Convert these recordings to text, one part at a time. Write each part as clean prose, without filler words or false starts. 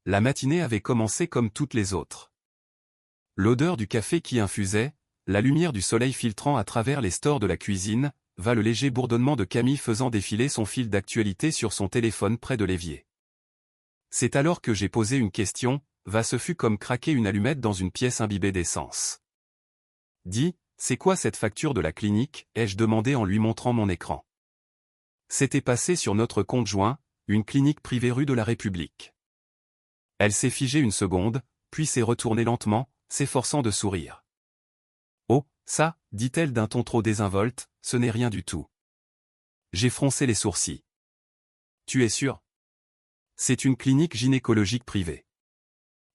La matinée avait commencé comme toutes les autres. L'odeur du café qui infusait, la lumière du soleil filtrant à travers les stores de la cuisine, va le léger bourdonnement de Camille faisant défiler son fil d'actualité sur son téléphone près de l'évier. C'est alors que j'ai posé une question, ce fut comme craquer une allumette dans une pièce imbibée d'essence. « Dis, c'est quoi cette facture de la clinique ?» ai-je demandé en lui montrant mon écran. C'était passé sur notre compte joint, une clinique privée rue de la République. Elle s'est figée une seconde, puis s'est retournée lentement, s'efforçant de sourire. « Oh, ça, dit-elle d'un ton trop désinvolte, ce n'est rien du tout. » J'ai froncé les sourcils. « Tu es sûr ? C'est une clinique gynécologique privée.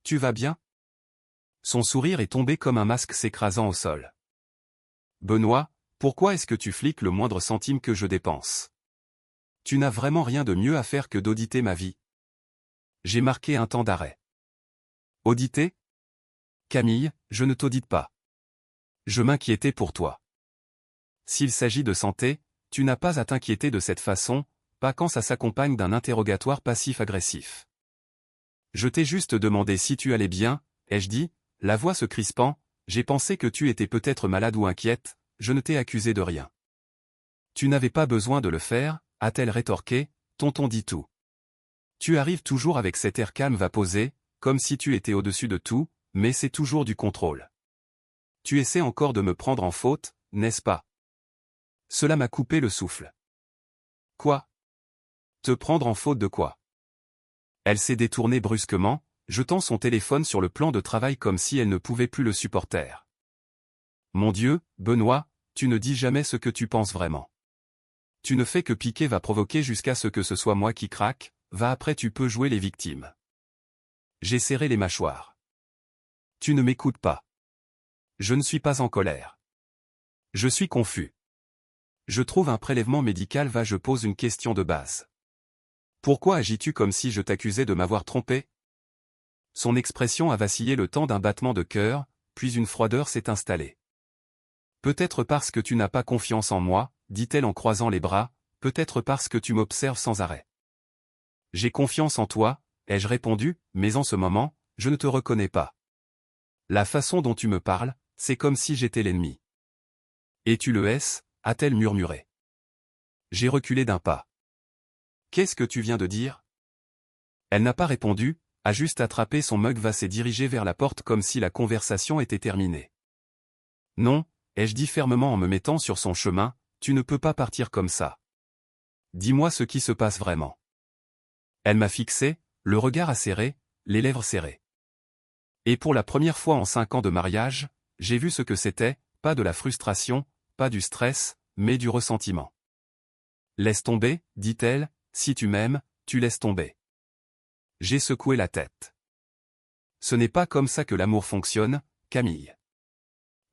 Tu vas bien ? » Son sourire est tombé comme un masque s'écrasant au sol. « Benoît, pourquoi est-ce que tu fliques le moindre centime que je dépense ? Tu n'as vraiment rien de mieux à faire que d'auditer ma vie. » J'ai marqué un temps d'arrêt. « Auditer ? Camille, je ne t'audite pas. Je m'inquiétais pour toi. S'il s'agit de santé, tu n'as pas à t'inquiéter de cette façon, pas quand ça s'accompagne d'un interrogatoire passif-agressif. Je t'ai juste demandé si tu allais bien, ai-je dit, la voix se crispant, j'ai pensé que tu étais peut-être malade ou inquiète, je ne t'ai accusé de rien. Tu n'avais pas besoin de le faire, a-t-elle rétorqué, tonton dit tout. Tu arrives toujours avec cet air calme posé, comme si tu étais au-dessus de tout, mais c'est toujours du contrôle. Tu essaies encore de me prendre en faute, n'est-ce pas? Cela m'a coupé le souffle. Quoi? Te prendre en faute de quoi? Elle s'est détournée brusquement, jetant son téléphone sur le plan de travail comme si elle ne pouvait plus le supporter. Mon Dieu, Benoît, tu ne dis jamais ce que tu penses vraiment. Tu ne fais que piquer provoquer jusqu'à ce que ce soit moi qui craque, après tu peux jouer les victimes. J'ai serré les mâchoires. Tu ne m'écoutes pas. Je ne suis pas en colère. Je suis confus. Je trouve un prélèvement médical je pose une question de base. Pourquoi agis-tu comme si je t'accusais de m'avoir trompé? Son expression a vacillé le temps d'un battement de cœur, puis une froideur s'est installée. Peut-être parce que tu n'as pas confiance en moi, dit-elle en croisant les bras, peut-être parce que tu m'observes sans arrêt. J'ai confiance en toi, ai-je répondu, mais en ce moment, je ne te reconnais pas. La façon dont tu me parles, c'est comme si j'étais l'ennemi. Et tu le es, a-t-elle murmuré. J'ai reculé d'un pas. Qu'est-ce que tu viens de dire? Elle n'a pas répondu, a juste attrapé son mug s'est dirigé vers la porte comme si la conversation était terminée. Non, ai-je dit fermement en me mettant sur son chemin, tu ne peux pas partir comme ça. Dis-moi ce qui se passe vraiment. Elle m'a fixé, le regard acéré, les lèvres serrées. Et pour la première fois en 5 ans de mariage, j'ai vu ce que c'était, pas de la frustration, pas du stress, mais du ressentiment. Laisse tomber, dit-elle, si tu m'aimes, tu laisses tomber. J'ai secoué la tête. Ce n'est pas comme ça que l'amour fonctionne, Camille.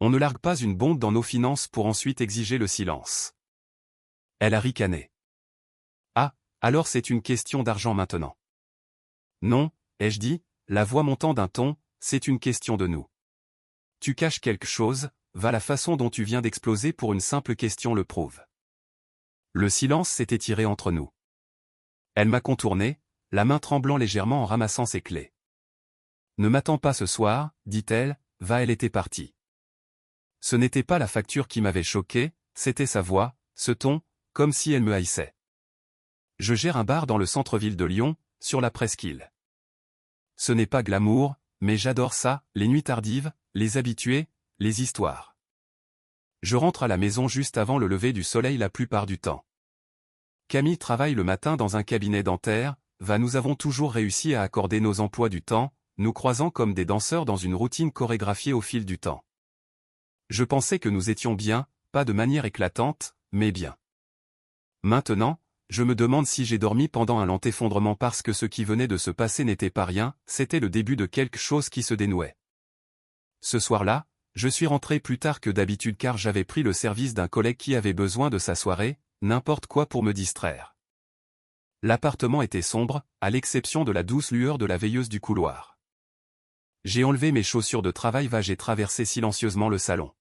On ne largue pas une bombe dans nos finances pour ensuite exiger le silence. Elle a ricané. Ah, alors c'est une question d'argent maintenant. Non, ai-je dit, la voix montant d'un ton, c'est une question de nous. Tu caches quelque chose, la façon dont tu viens d'exploser pour une simple question le prouve. Le silence s'est étiré entre nous. Elle m'a contourné, la main tremblant légèrement en ramassant ses clés. Ne m'attends pas ce soir, dit-elle, elle était partie. Ce n'était pas la facture qui m'avait choqué, c'était sa voix, ce ton, comme si elle me haïssait. Je gère un bar dans le centre-ville de Lyon, sur la presqu'île. Ce n'est pas glamour, mais j'adore ça, les nuits tardives, les habitués, les histoires. Je rentre à la maison juste avant le lever du soleil la plupart du temps. Camille travaille le matin dans un cabinet dentaire, nous avons toujours réussi à accorder nos emplois du temps, nous croisant comme des danseurs dans une routine chorégraphiée au fil du temps. Je pensais que nous étions bien, pas de manière éclatante, mais bien. Maintenant, je me demande si j'ai dormi pendant un lent effondrement parce que ce qui venait de se passer n'était pas rien, c'était le début de quelque chose qui se dénouait. Ce soir-là, je suis rentré plus tard que d'habitude car j'avais pris le service d'un collègue qui avait besoin de sa soirée, n'importe quoi pour me distraire. L'appartement était sombre, à l'exception de la douce lueur de la veilleuse du couloir. J'ai enlevé mes chaussures de travail j'ai traversé silencieusement le salon.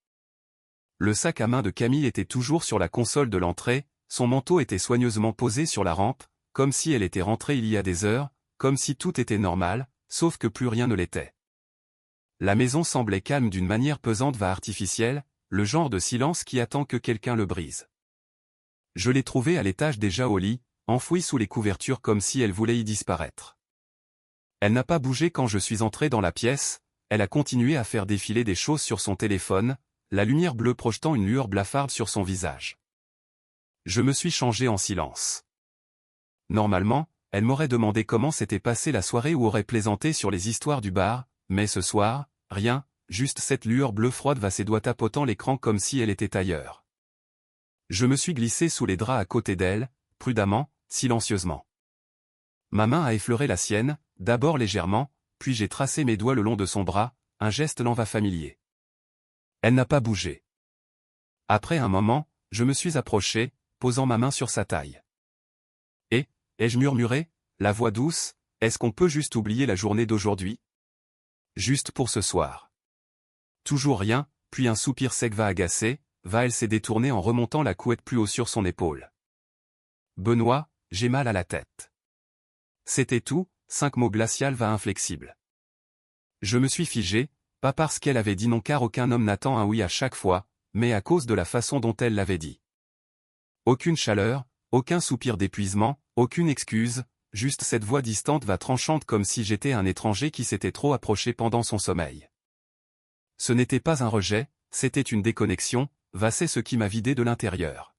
Le sac à main de Camille était toujours sur la console de l'entrée, son manteau était soigneusement posé sur la rampe, comme si elle était rentrée il y a des heures, comme si tout était normal, sauf que plus rien ne l'était. La maison semblait calme d'une manière pesante artificielle, le genre de silence qui attend que quelqu'un le brise. Je l'ai trouvée à l'étage déjà au lit, enfouie sous les couvertures comme si elle voulait y disparaître. Elle n'a pas bougé quand je suis entré dans la pièce, elle a continué à faire défiler des choses sur son téléphone, la lumière bleue projetant une lueur blafarde sur son visage. Je me suis changé en silence. Normalement, elle m'aurait demandé comment s'était passée la soirée ou aurait plaisanté sur les histoires du bar, mais ce soir, rien, juste cette lueur bleue froide ses doigts tapotant l'écran comme si elle était ailleurs. Je me suis glissé sous les draps à côté d'elle, prudemment, silencieusement. Ma main a effleuré la sienne, d'abord légèrement, puis j'ai tracé mes doigts le long de son bras, un geste lent familier. Elle n'a pas bougé. Après un moment, je me suis approché, posant ma main sur sa taille. Ai-je murmuré, la voix douce, est-ce qu'on peut juste oublier la journée d'aujourd'hui? Juste pour ce soir. Toujours rien, puis un soupir sec agacé, elle s'est détournée en remontant la couette plus haut sur son épaule. Benoît, j'ai mal à la tête. C'était tout, 5 mots glacial inflexible. Je me suis figé, pas parce qu'elle avait dit non car aucun homme n'attend un oui à chaque fois, mais à cause de la façon dont elle l'avait dit. Aucune chaleur, aucun soupir d'épuisement, aucune excuse, juste cette voix distante tranchante comme si j'étais un étranger qui s'était trop approché pendant son sommeil. Ce n'était pas un rejet, c'était une déconnexion, c'est ce qui m'a vidé de l'intérieur.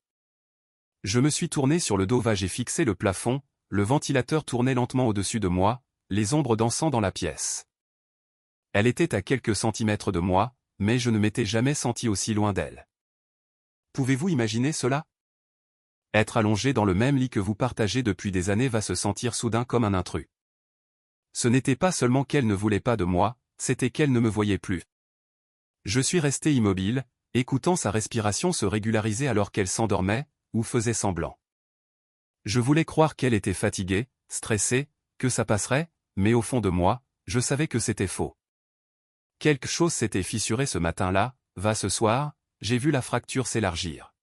Je me suis tourné sur le dos j'ai fixé le plafond, le ventilateur tournait lentement au-dessus de moi, les ombres dansant dans la pièce. Elle était à quelques centimètres de moi, mais je ne m'étais jamais senti aussi loin d'elle. Pouvez-vous imaginer cela? Être allongé dans le même lit que vous partagez depuis des années se sentir soudain comme un intrus. Ce n'était pas seulement qu'elle ne voulait pas de moi, c'était qu'elle ne me voyait plus. Je suis resté immobile, écoutant sa respiration se régulariser alors qu'elle s'endormait, ou faisait semblant. Je voulais croire qu'elle était fatiguée, stressée, que ça passerait, mais au fond de moi, je savais que c'était faux. Quelque chose s'était fissuré ce matin-là, ce soir, j'ai vu la fracture s'élargir.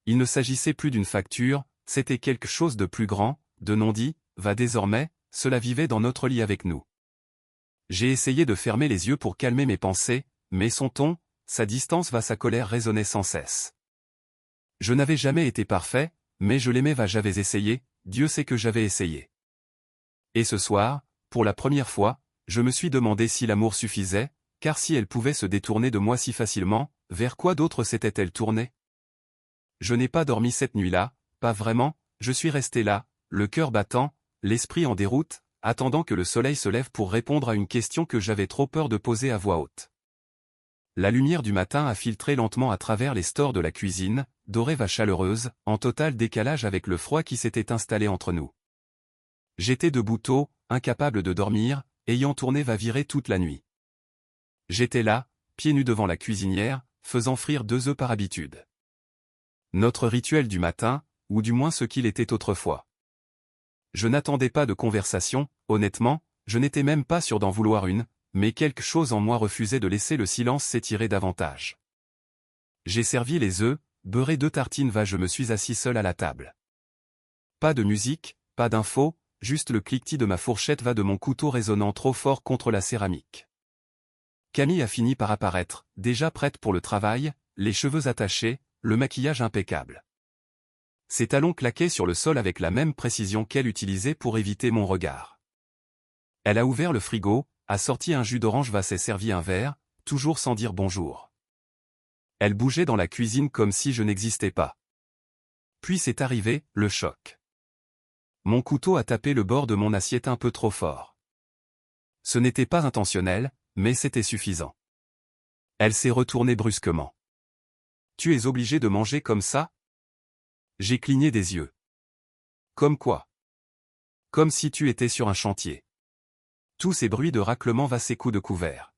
Il ne s'agissait plus d'une fracture, c'était quelque chose de plus grand, de non-dit, désormais, cela vivait dans notre lit avec nous. J'ai essayé de fermer les yeux pour calmer mes pensées, mais son ton, sa distance sa colère résonnait sans cesse. Je n'avais jamais été parfait, mais je l'aimais j'avais essayé, Dieu sait que j'avais essayé. Et ce soir, pour la première fois, je me suis demandé si l'amour suffisait, car si elle pouvait se détourner de moi si facilement, vers quoi d'autre s'était-elle tournée? Je n'ai pas dormi cette nuit-là, pas vraiment, je suis resté là, le cœur battant, l'esprit en déroute, attendant que le soleil se lève pour répondre à une question que j'avais trop peur de poser à voix haute. La lumière du matin a filtré lentement à travers les stores de la cuisine, dorée chaleureuse, en total décalage avec le froid qui s'était installé entre nous. J'étais debout tôt, incapable de dormir, ayant tourné virer toute la nuit. J'étais là, pieds nus devant la cuisinière, faisant frire 2 œufs par habitude. Notre rituel du matin, ou du moins ce qu'il était autrefois. Je n'attendais pas de conversation, honnêtement, je n'étais même pas sûr d'en vouloir une, mais quelque chose en moi refusait de laisser le silence s'étirer davantage. J'ai servi les œufs, beurré 2 tartines je me suis assis seul à la table. Pas de musique, pas d'infos, juste le cliquetis de ma fourchette de mon couteau résonnant trop fort contre la céramique. Camille a fini par apparaître, déjà prête pour le travail, les cheveux attachés, le maquillage impeccable. Ses talons claquaient sur le sol avec la même précision qu'elle utilisait pour éviter mon regard. Elle a ouvert le frigo, a sorti un jus d'orange s'est servi un verre, toujours sans dire bonjour. Elle bougeait dans la cuisine comme si je n'existais pas. Puis c'est arrivé, le choc. Mon couteau a tapé le bord de mon assiette un peu trop fort. Ce n'était pas intentionnel, mais c'était suffisant. Elle s'est retournée brusquement. Tu es obligé de manger comme ça? J'ai cligné des yeux. Comme quoi? Comme si tu étais sur un chantier. Tous ces bruits de raclement ces coups de couvert.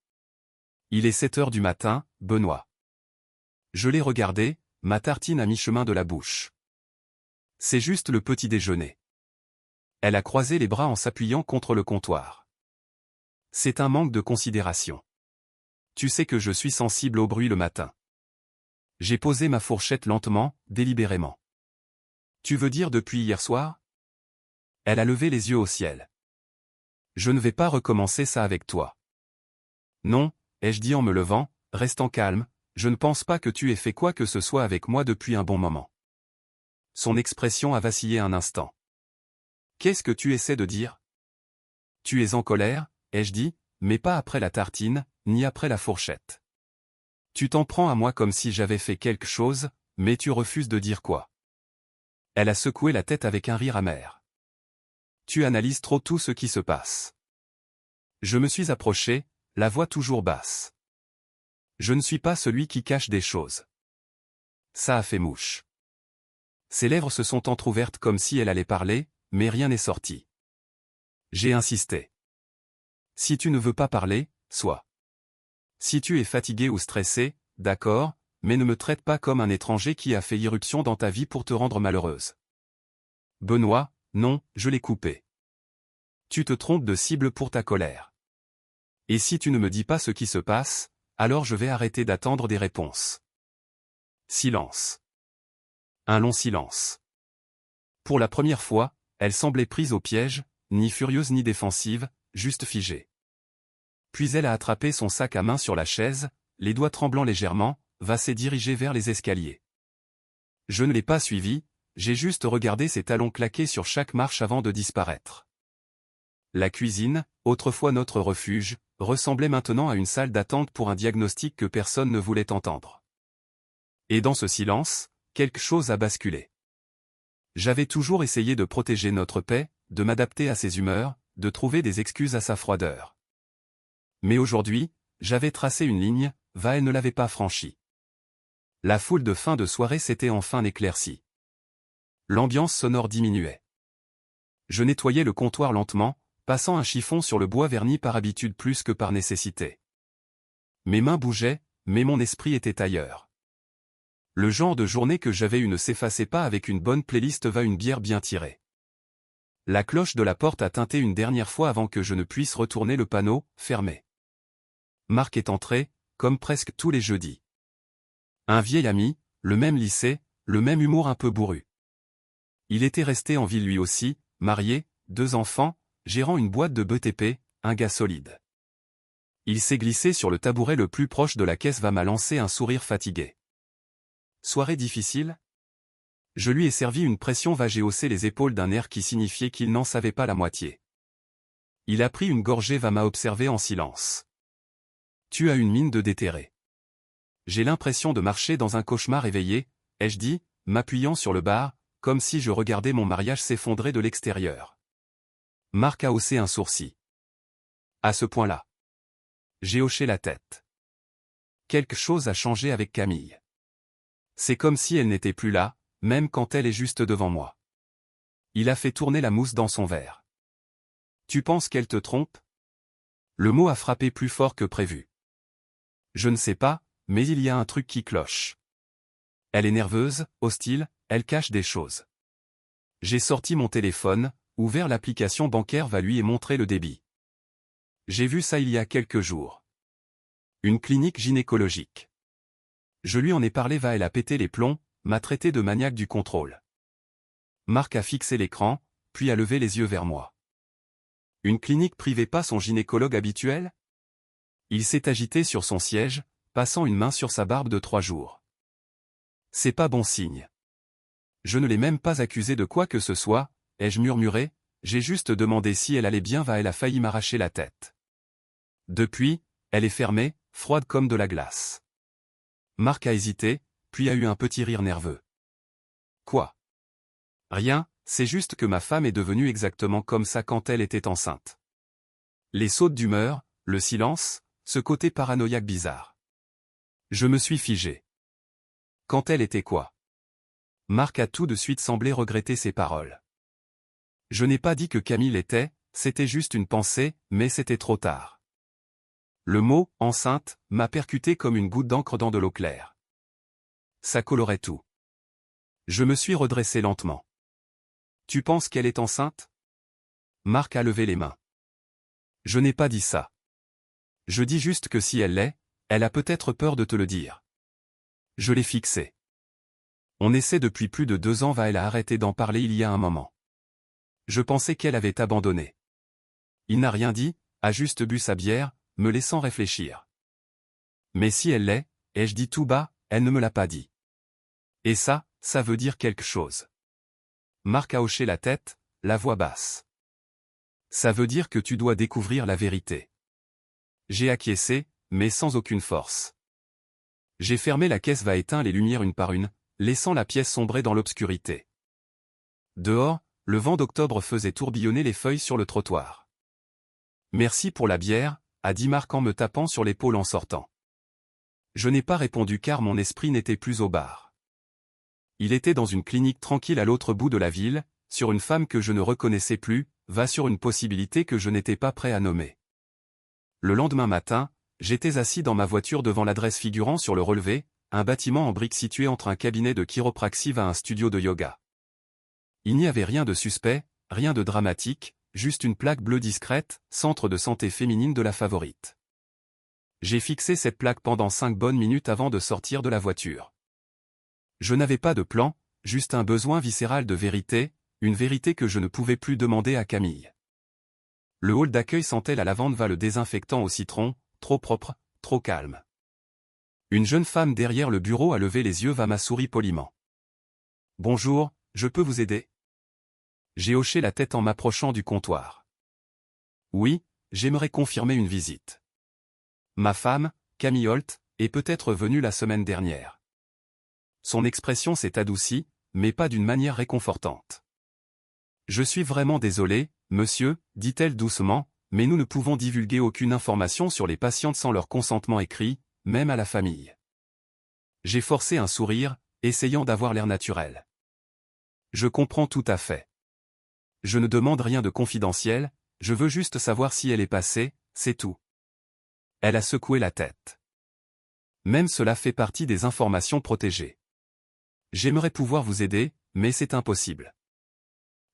Il est 7 heures du matin, Benoît. Je l'ai regardé, ma tartine à mi-chemin de la bouche. C'est juste le petit déjeuner. Elle a croisé les bras en s'appuyant contre le comptoir. C'est un manque de considération. Tu sais que je suis sensible au bruit le matin. J'ai posé ma fourchette lentement, délibérément. Tu veux dire depuis hier soir? Elle a levé les yeux au ciel. Je ne vais pas recommencer ça avec toi. Non, ai-je dit en me levant, restant calme, je ne pense pas que tu aies fait quoi que ce soit avec moi depuis un bon moment. Son expression a vacillé un instant. Qu'est-ce que tu essaies de dire? Tu es en colère, ai-je dit, mais pas après la tartine, ni après la fourchette. Tu t'en prends à moi comme si j'avais fait quelque chose, mais tu refuses de dire quoi. Elle a secoué la tête avec un rire amer. Tu analyses trop tout ce qui se passe. Je me suis approché, la voix toujours basse. Je ne suis pas celui qui cache des choses. Ça a fait mouche. Ses lèvres se sont entr'ouvertes comme si elle allait parler, mais rien n'est sorti. J'ai insisté. Si tu ne veux pas parler, sois. Si tu es fatigué ou stressé, d'accord, mais ne me traite pas comme un étranger qui a fait irruption dans ta vie pour te rendre malheureuse. Benoît, non, je l'ai coupé. Tu te trompes de cible pour ta colère. Et si tu ne me dis pas ce qui se passe, alors je vais arrêter d'attendre des réponses. Silence. Un long silence. Pour la première fois, elle semblait prise au piège, ni furieuse ni défensive, juste figée. Puis elle a attrapé son sac à main sur la chaise, les doigts tremblant légèrement, s'est dirigée vers les escaliers. Je ne l'ai pas suivie, j'ai juste regardé ses talons claquer sur chaque marche avant de disparaître. La cuisine, autrefois notre refuge, ressemblait maintenant à une salle d'attente pour un diagnostic que personne ne voulait entendre. Et dans ce silence, quelque chose a basculé. J'avais toujours essayé de protéger notre paix, de m'adapter à ses humeurs, de trouver des excuses à sa froideur. Mais aujourd'hui, j'avais tracé une ligne, elle ne l'avait pas franchie. La foule de fin de soirée s'était enfin éclaircie. L'ambiance sonore diminuait. Je nettoyais le comptoir lentement, passant un chiffon sur le bois verni par habitude plus que par nécessité. Mes mains bougeaient, mais mon esprit était ailleurs. Le genre de journée que j'avais ne s'effaçait pas avec une bonne playlist une bière bien tirée. La cloche de la porte a tinté une dernière fois avant que je ne puisse retourner le panneau, fermé. Marc est entré, comme presque tous les jeudis. Un vieil ami, le même lycée, le même humour un peu bourru. Il était resté en ville lui aussi, marié, 2 enfants, gérant une boîte de BTP, un gars solide. Il s'est glissé sur le tabouret le plus proche de la caisse m'a lancé un sourire fatigué. Soirée difficile? Je lui ai servi une pression j'ai haussé les épaules d'un air qui signifiait qu'il n'en savait pas la moitié. Il a pris une gorgée m'a observé en silence. Tu as une mine de déterré. J'ai l'impression de marcher dans un cauchemar éveillé, ai-je dit, m'appuyant sur le bar, comme si je regardais mon mariage s'effondrer de l'extérieur. Marc a haussé un sourcil. À ce point-là. J'ai hoché la tête. Quelque chose a changé avec Camille. C'est comme si elle n'était plus là, même quand elle est juste devant moi. Il a fait tourner la mousse dans son verre. Tu penses qu'elle te trompe? Le mot a frappé plus fort que prévu. Je ne sais pas, mais il y a un truc qui cloche. Elle est nerveuse, hostile, elle cache des choses. J'ai sorti mon téléphone, ouvert l'application bancaire lui et montré le débit. J'ai vu ça il y a quelques jours. Une clinique gynécologique. Je lui en ai parlé elle a pété les plombs, m'a traité de maniaque du contrôle. Marc a fixé l'écran, puis a levé les yeux vers moi. Une clinique privée pas son gynécologue habituel? Il s'est agité sur son siège, passant une main sur sa barbe de 3 jours. C'est pas bon signe. Je ne l'ai même pas accusée de quoi que ce soit, ai-je murmuré, j'ai juste demandé si elle allait bien elle a failli m'arracher la tête. Depuis, elle est fermée, froide comme de la glace. Marc a hésité, puis a eu un petit rire nerveux. Quoi? Rien, c'est juste que ma femme est devenue exactement comme ça quand elle était enceinte. Les sautes d'humeur, le silence, ce côté paranoïaque bizarre. Je me suis figé. Quand elle était quoi? Marc a tout de suite semblé regretter ses paroles. Je n'ai pas dit que Camille l'était, c'était juste une pensée, mais c'était trop tard. Le mot « enceinte » m'a percuté comme une goutte d'encre dans de l'eau claire. Ça colorait tout. Je me suis redressé lentement. Tu penses qu'elle est enceinte? Marc a levé les mains. Je n'ai pas dit ça. Je dis juste que si elle l'est, elle a peut-être peur de te le dire. Je l'ai fixé. On essaie depuis plus de 2 ans elle a arrêté d'en parler il y a un moment. Je pensais qu'elle avait abandonné. Il n'a rien dit, a juste bu sa bière, me laissant réfléchir. Mais si elle l'est, ai-je dit tout bas, elle ne me l'a pas dit. Et ça veut dire quelque chose. Marc a hoché la tête, la voix basse. Ça veut dire que tu dois découvrir la vérité. J'ai acquiescé, mais sans aucune force. J'ai fermé la caisse va éteint les lumières une par une, laissant la pièce sombrer dans l'obscurité. Dehors, le vent d'octobre faisait tourbillonner les feuilles sur le trottoir. Merci pour la bière, a dit Marc en me tapant sur l'épaule en sortant. Je n'ai pas répondu car mon esprit n'était plus au bar. Il était dans une clinique tranquille à l'autre bout de la ville, sur une femme que je ne reconnaissais plus, va sur une possibilité que je n'étais pas prêt à nommer. Le lendemain matin, j'étais assis dans ma voiture devant l'adresse figurant sur le relevé, un bâtiment en briques situé entre un cabinet de chiropraxie et un studio de yoga. Il n'y avait rien de suspect, rien de dramatique, juste une plaque bleue discrète, centre de santé féminine de la favorite. J'ai fixé cette plaque pendant 5 bonnes minutes avant de sortir de la voiture. Je n'avais pas de plan, juste un besoin viscéral de vérité, une vérité que je ne pouvais plus demander à Camille. Le hall d'accueil sentait la lavande le désinfectant au citron, trop propre, trop calme. Une jeune femme derrière le bureau a levé les yeux m'a souri poliment. « Bonjour, je peux vous aider ?» J'ai hoché la tête en m'approchant du comptoir. « Oui, j'aimerais confirmer une visite. Ma femme, Camille Holt, est peut-être venue la semaine dernière. » Son expression s'est adoucie, mais pas d'une manière réconfortante. « Je suis vraiment désolé, monsieur, dit-elle doucement, mais nous ne pouvons divulguer aucune information sur les patientes sans leur consentement écrit, même à la famille. » J'ai forcé un sourire, essayant d'avoir l'air naturel. « Je comprends tout à fait. Je ne demande rien de confidentiel, je veux juste savoir si elle est passée, c'est tout. » Elle a secoué la tête. « Même cela fait partie des informations protégées. J'aimerais pouvoir vous aider, mais c'est impossible. »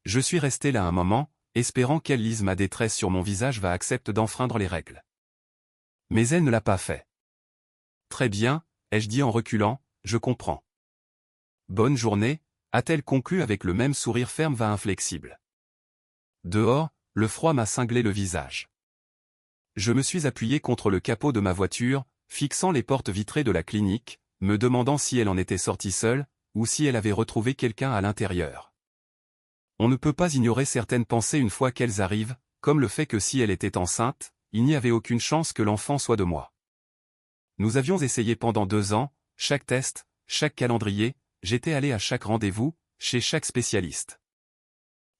Je suis resté là un moment, espérant qu'elle lise ma détresse sur mon visage accepte d'enfreindre les règles. Mais elle ne l'a pas fait. « Très bien, ai-je dit en reculant, je comprends. Bonne journée, a-t-elle conclu avec le même sourire ferme inflexible. Dehors, le froid m'a cinglé le visage. Je me suis appuyé contre le capot de ma voiture, fixant les portes vitrées de la clinique, me demandant si elle en était sortie seule, ou si elle avait retrouvé quelqu'un à l'intérieur. On ne peut pas ignorer certaines pensées une fois qu'elles arrivent, comme le fait que si elle était enceinte, il n'y avait aucune chance que l'enfant soit de moi. Nous avions essayé pendant 2 ans, chaque test, chaque calendrier, j'étais allé à chaque rendez-vous, chez chaque spécialiste.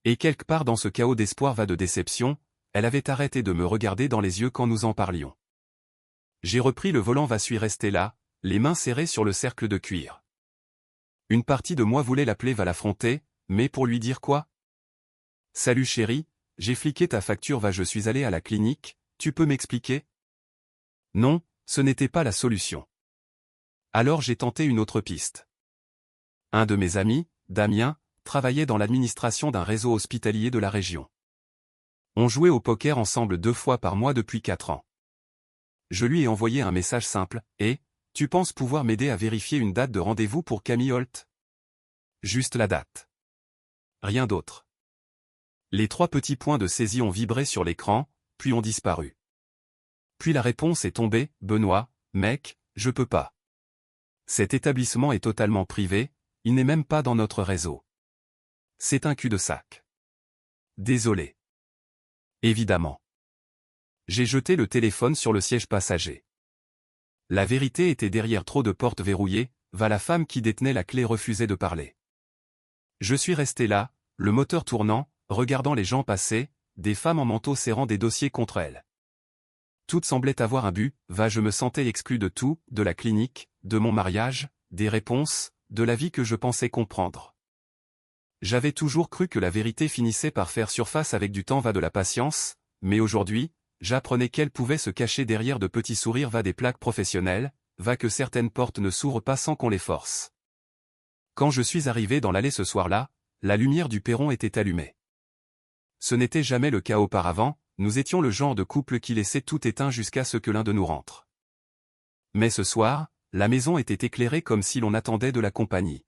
Et quelque part dans ce chaos d'espoir de déception, elle avait arrêté de me regarder dans les yeux quand nous en parlions. J'ai repris le volant suis resté là, les mains serrées sur le cercle de cuir. Une partie de moi voulait l'appeler l'affronter, mais pour lui dire quoi? Salut chérie, j'ai fliqué ta facture je suis allé à la clinique, tu peux m'expliquer? Non, ce n'était pas la solution. Alors j'ai tenté une autre piste. Un de mes amis, Damien, travaillait dans l'administration d'un réseau hospitalier de la région. On jouait au poker ensemble 2 fois par mois depuis 4 ans. Je lui ai envoyé un message simple, « Et, tu penses pouvoir m'aider à vérifier une date de rendez-vous pour Camille Holt ?» Juste la date. Rien d'autre. Les 3 petits points de saisie ont vibré sur l'écran, puis ont disparu. Puis la réponse est tombée, « Benoît, mec, je peux pas. Cet établissement est totalement privé, il n'est même pas dans notre réseau. C'est un cul-de-sac. Désolé. » Évidemment. J'ai jeté le téléphone sur le siège passager. La vérité était derrière trop de portes verrouillées, la femme qui détenait la clé refusait de parler. Je suis resté là, le moteur tournant, regardant les gens passer, des femmes en manteau serrant des dossiers contre elles. Toutes semblaient avoir un but, je me sentais exclu de tout, de la clinique, de mon mariage, des réponses, de la vie que je pensais comprendre. J'avais toujours cru que la vérité finissait par faire surface avec du temps de la patience, mais aujourd'hui, j'apprenais qu'elle pouvait se cacher derrière de petits sourires des plaques professionnelles, que certaines portes ne s'ouvrent pas sans qu'on les force. Quand je suis arrivé dans l'allée ce soir-là, la lumière du perron était allumée. Ce n'était jamais le cas auparavant, nous étions le genre de couple qui laissait tout éteint jusqu'à ce que l'un de nous rentre. Mais ce soir, la maison était éclairée comme si l'on attendait de la compagnie.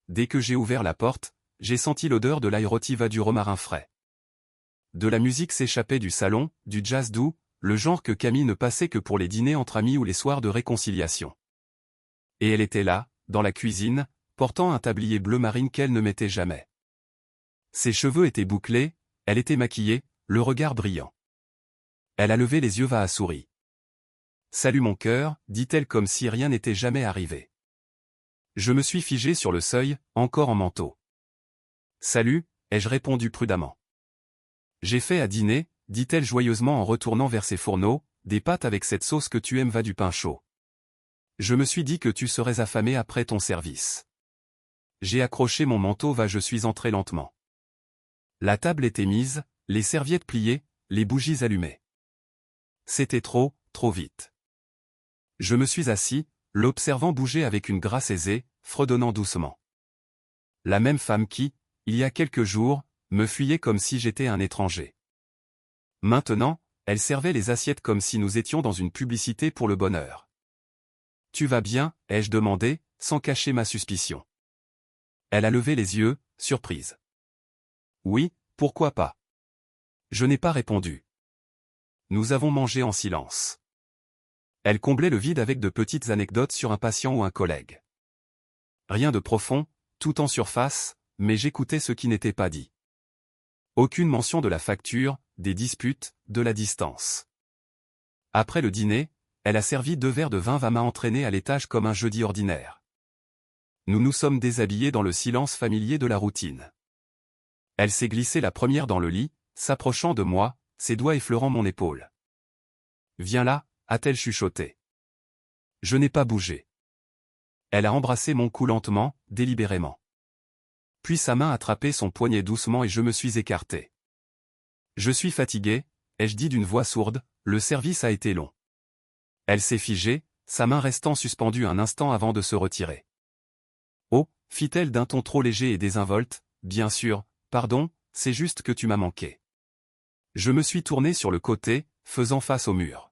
Dès que j'ai ouvert la porte, j'ai senti l'odeur de l'aérotiva du romarin frais. de la musique s'échappait du salon, du jazz doux, le genre que Camille ne passait que pour les dîners entre amis ou les soirs de réconciliation. Et elle était là, dans la cuisine, portant un tablier bleu marine qu'elle ne mettait jamais. Ses cheveux étaient bouclés, elle était maquillée, le regard brillant. Elle a levé les yeux va à souris. « Salut mon cœur », dit-elle comme si rien n'était jamais arrivé. Je me suis figé sur le seuil, encore en manteau. « Salut », ai-je répondu prudemment. « J'ai fait à dîner », dit-elle joyeusement en retournant vers ses fourneaux, « des pâtes avec cette sauce que tu aimes va du pain chaud. Je me suis dit que tu serais affamé après ton service. » J'ai accroché mon manteau je suis entré lentement. La table était mise, les serviettes pliées, les bougies allumées. C'était trop vite. Je me suis assis, l'observant bouger avec une grâce aisée, fredonnant doucement. La même femme qui, il y a quelques jours, me fuyait comme si j'étais un étranger. Maintenant, elle servait les assiettes comme si nous étions dans une publicité pour le bonheur. « Tu vas bien ?» ai-je demandé, sans cacher ma suspicion. Elle a levé les yeux, surprise. « Oui, pourquoi pas ?» Je n'ai pas répondu. Nous avons mangé en silence. Elle comblait le vide avec de petites anecdotes sur un patient ou un collègue. Rien de profond, tout en surface, mais j'écoutais ce qui n'était pas dit. Aucune mention de la facture, des disputes, de la distance. Après le dîner, elle a servi 2 verres de vin m'a entraîné à l'étage comme un jeudi ordinaire. Nous nous sommes déshabillés dans le silence familier de la routine. Elle s'est glissée la première dans le lit, s'approchant de moi, ses doigts effleurant mon épaule. « Viens là », a-t-elle chuchoté. Je n'ai pas bougé. Elle a embrassé mon cou lentement, délibérément. Puis sa main a attrapé son poignet doucement et je me suis écarté. « Je suis fatigué », ai-je dit d'une voix sourde, le service a été long. Elle s'est figée, sa main restant suspendue un instant avant de se retirer. « Oh », fit-elle d'un ton trop léger et désinvolte, « bien sûr, pardon, c'est juste que tu m'as manqué. » Je me suis tourné sur le côté, faisant face au mur.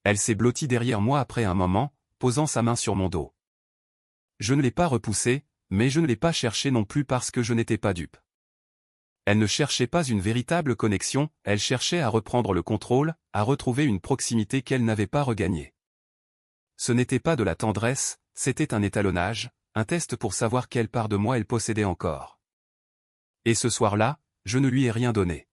Elle s'est blottie derrière moi après un moment, posant sa main sur mon dos. Je ne l'ai pas repoussée, mais je ne l'ai pas cherchée non plus parce que je n'étais pas dupe. Elle ne cherchait pas une véritable connexion, elle cherchait à reprendre le contrôle, à retrouver une proximité qu'elle n'avait pas regagnée. Ce n'était pas de la tendresse, c'était un étalonnage, un test pour savoir quelle part de moi elle possédait encore. Et ce soir-là, je ne lui ai rien donné.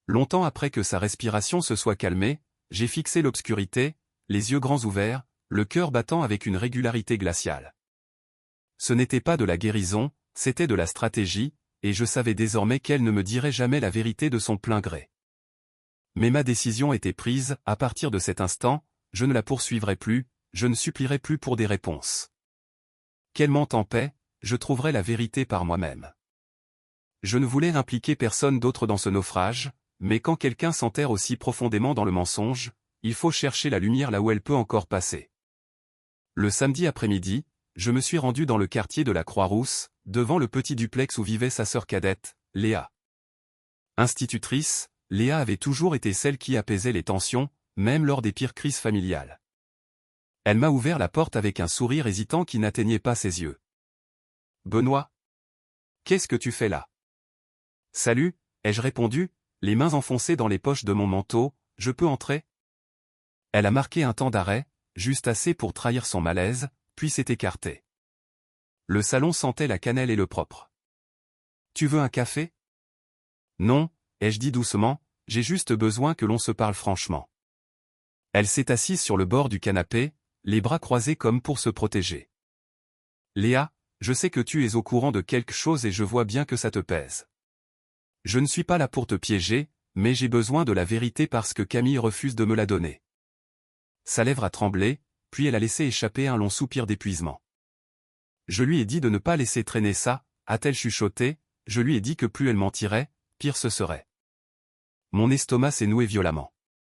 Longtemps après que sa respiration se soit calmée, j'ai fixé l'obscurité, les yeux grands ouverts, le cœur battant avec une régularité glaciale. Ce n'était pas de la guérison, c'était de la stratégie, et je savais désormais qu'elle ne me dirait jamais la vérité de son plein gré. Mais ma décision était prise, à partir de cet instant, je ne la poursuivrai plus, je ne supplierai plus pour des réponses. Qu'elle mente en paix, je trouverai la vérité par moi-même. Je ne voulais impliquer personne d'autre dans ce naufrage, mais quand quelqu'un s'enterre aussi profondément dans le mensonge, il faut chercher la lumière là où elle peut encore passer. Le samedi après-midi, je me suis rendu dans le quartier de la Croix-Rousse, devant le petit duplex où vivait sa sœur cadette, Léa. Institutrice, Léa avait toujours été celle qui apaisait les tensions, même lors des pires crises familiales. Elle m'a ouvert la porte avec un sourire hésitant qui n'atteignait pas ses yeux. « Benoît ? Qu'est-ce que tu fais là ? » « Salut », ai-je répondu, les mains enfoncées dans les poches de mon manteau, « je peux entrer ?» Elle a marqué un temps d'arrêt, juste assez pour trahir son malaise, puis s'est écartée. Le salon sentait la cannelle et le propre. « Tu veux un café ? » ?»« Non, » ai-je dit doucement, « j'ai juste besoin que l'on se parle franchement. » Elle s'est assise sur le bord du canapé, les bras croisés comme pour se protéger. « Léa, je sais que tu es au courant de quelque chose et je vois bien que ça te pèse. Je ne suis pas là pour te piéger, mais j'ai besoin de la vérité parce que Camille refuse de me la donner. » Sa lèvre a tremblé, puis elle a laissé échapper un long soupir d'épuisement. « Je lui ai dit de ne pas laisser traîner ça, » a-t-elle chuchoté, « je lui ai dit que plus elle mentirait, pire ce serait. » Mon estomac s'est noué violemment.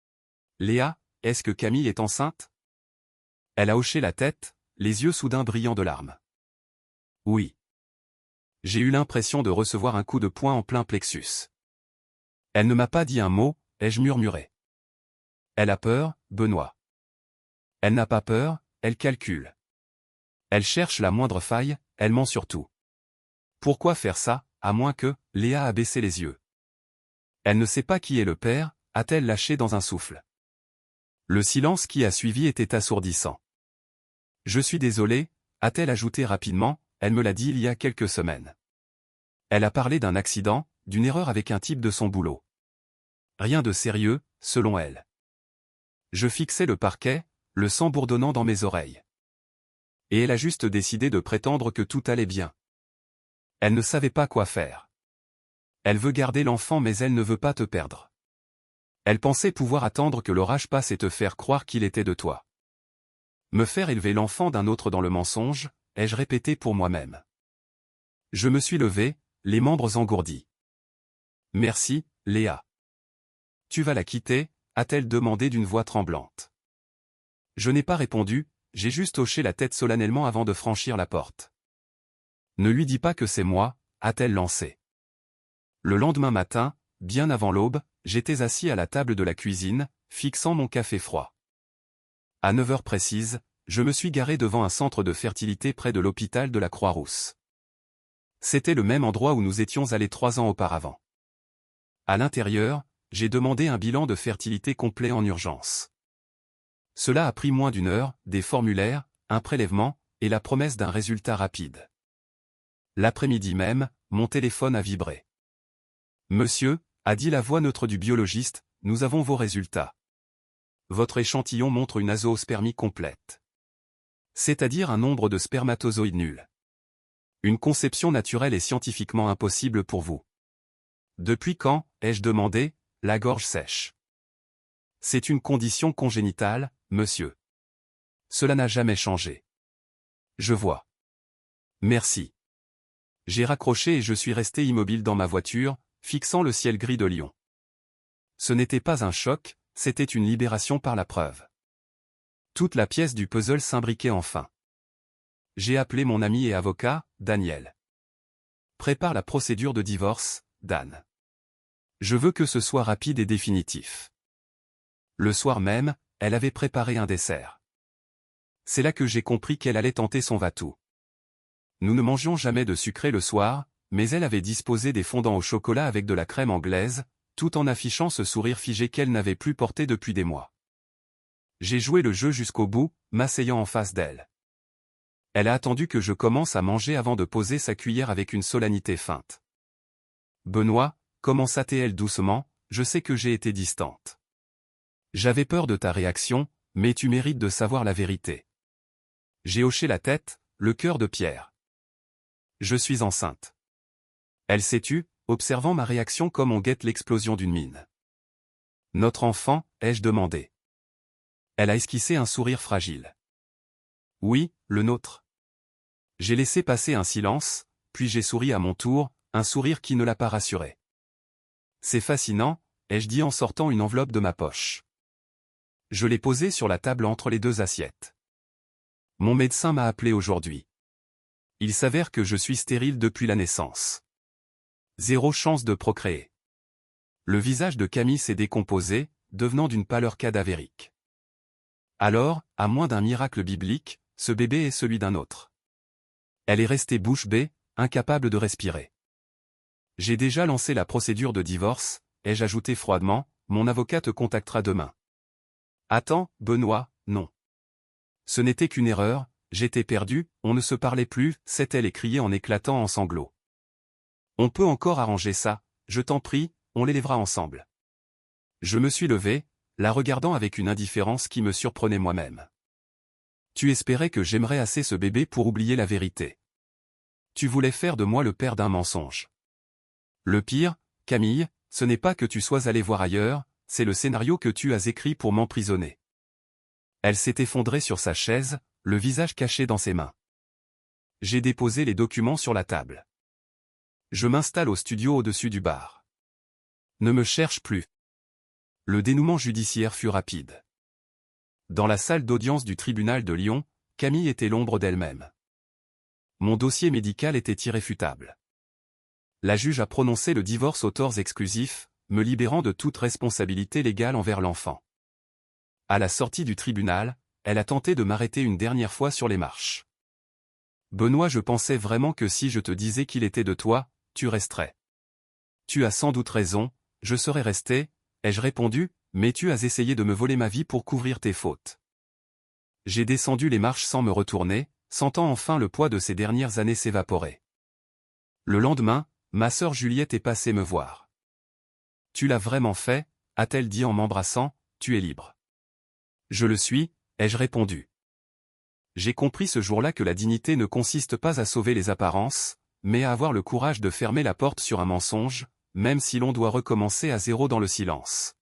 « Léa, est-ce que Camille est enceinte ?» Elle a hoché la tête, les yeux soudain brillants de larmes. « Oui. » J'ai eu l'impression de recevoir un coup de poing en plein plexus. Elle ne m'a pas dit un mot, ai-je murmuré. Elle a peur, Benoît. Elle n'a pas peur, elle calcule. Elle cherche la moindre faille, elle ment surtout. Pourquoi faire ça, à moins que, Léa a baissé les yeux. Elle ne sait pas qui est le père, a-t-elle lâché dans un souffle. Le silence qui a suivi était assourdissant. Je suis désolée, a-t-elle ajouté rapidement, elle me l'a dit il y a quelques semaines. Elle a parlé d'un accident, d'une erreur avec un type de son boulot. Rien de sérieux, selon elle. Je fixais le parquet, le sang bourdonnant dans mes oreilles. Et elle a juste décidé de prétendre que tout allait bien. Elle ne savait pas quoi faire. Elle veut garder l'enfant mais elle ne veut pas te perdre. Elle pensait pouvoir attendre que l'orage passe et te faire croire qu'il était de toi. Me faire élever l'enfant d'un autre dans le mensonge, ai-je répété pour moi-même. Je me suis levé, les membres engourdis. Merci, Léa. Tu vas la quitter, a-t-elle demandé d'une voix tremblante. Je n'ai pas répondu, j'ai juste hoché la tête solennellement avant de franchir la porte. Ne lui dis pas que c'est moi, a-t-elle lancé. Le lendemain matin, bien avant l'aube, j'étais assis à la table de la cuisine, fixant mon café froid. À 9 heures précises, je me suis garé devant un centre de fertilité près de l'hôpital de la Croix-Rousse. C'était le même endroit où nous étions allés 3 ans auparavant. À l'intérieur, j'ai demandé un bilan de fertilité complet en urgence. Cela a pris moins d'une heure, des formulaires, un prélèvement, et la promesse d'un résultat rapide. L'après-midi même, mon téléphone a vibré. Monsieur, a dit la voix neutre du biologiste, nous avons vos résultats. Votre échantillon montre une azoospermie complète. C'est-à-dire un nombre de spermatozoïdes nul. Une conception naturelle est scientifiquement impossible pour vous. Depuis quand, ai-je demandé, la gorge sèche? C'est une condition congénitale, monsieur. Cela n'a jamais changé. Je vois. Merci. J'ai raccroché et je suis resté immobile dans ma voiture, fixant le ciel gris de Lyon. Ce n'était pas un choc, c'était une libération par la preuve. Toute la pièce du puzzle s'imbriquait enfin. J'ai appelé mon ami et avocat, Daniel. Prépare la procédure de divorce, Dan. Je veux que ce soit rapide et définitif. Le soir même, elle avait préparé un dessert. C'est là que j'ai compris qu'elle allait tenter son va-tout. Nous ne mangions jamais de sucré le soir, mais elle avait disposé des fondants au chocolat avec de la crème anglaise, tout en affichant ce sourire figé qu'elle n'avait plus porté depuis des mois. J'ai joué le jeu jusqu'au bout, m'asseyant en face d'elle. Elle a attendu que je commence à manger avant de poser sa cuillère avec une solennité feinte. Benoît, commença-t-elle doucement, je sais que j'ai été distante. J'avais peur de ta réaction, mais tu mérites de savoir la vérité. J'ai hoché la tête, le cœur de pierre. Je suis enceinte. Elle s'est tue, observant ma réaction comme on guette l'explosion d'une mine. Notre enfant, ai-je demandé. Elle a esquissé un sourire fragile. Oui, le nôtre. J'ai laissé passer un silence, puis j'ai souri à mon tour, un sourire qui ne l'a pas rassuré. C'est fascinant, ai-je dit en sortant une enveloppe de ma poche. Je l'ai posée sur la table entre les deux assiettes. Mon médecin m'a appelé aujourd'hui. Il s'avère que je suis stérile depuis la naissance. 0 chance de procréer. Le visage de Camille s'est décomposé, devenant d'une pâleur cadavérique. Alors, à moins d'un miracle biblique, ce bébé est celui d'un autre. Elle est restée bouche bée, incapable de respirer. J'ai déjà lancé la procédure de divorce, ai-je ajouté froidement, mon avocat te contactera demain. Attends, Benoît, non. Ce n'était qu'une erreur, j'étais perdu, on ne se parlait plus, s'est-elle écriée en éclatant en sanglots. On peut encore arranger ça, je t'en prie, on l'élèvera ensemble. Je me suis levé, la regardant avec une indifférence qui me surprenait moi-même. Tu espérais que j'aimerais assez ce bébé pour oublier la vérité. Tu voulais faire de moi le père d'un mensonge. Le pire, Camille, ce n'est pas que tu sois allé voir ailleurs, c'est le scénario que tu as écrit pour m'emprisonner. Elle s'est effondrée sur sa chaise, le visage caché dans ses mains. J'ai déposé les documents sur la table. Je m'installe au studio au-dessus du bar. Ne me cherche plus. Le dénouement judiciaire fut rapide. Dans la salle d'audience du tribunal de Lyon, Camille était l'ombre d'elle-même. Mon dossier médical était irréfutable. La juge a prononcé le divorce aux torts exclusifs, me libérant de toute responsabilité légale envers l'enfant. À la sortie du tribunal, elle a tenté de m'arrêter une dernière fois sur les marches. Benoît, je pensais vraiment que si je te disais qu'il était de toi, tu resterais. Tu as sans doute raison, Je serais resté, ai-je répondu, mais tu as essayé de me voler ma vie pour couvrir tes fautes. J'ai descendu les marches sans me retourner, sentant enfin le poids de ces dernières années s'évaporer. Le lendemain, ma sœur Juliette est passée me voir. Tu l'as vraiment fait, a-t-elle dit en m'embrassant, tu es libre. Je le suis, ai-je répondu. J'ai compris ce jour-là que la dignité ne consiste pas à sauver les apparences, mais à avoir le courage de fermer la porte sur un mensonge, même si l'on doit recommencer à zéro dans le silence.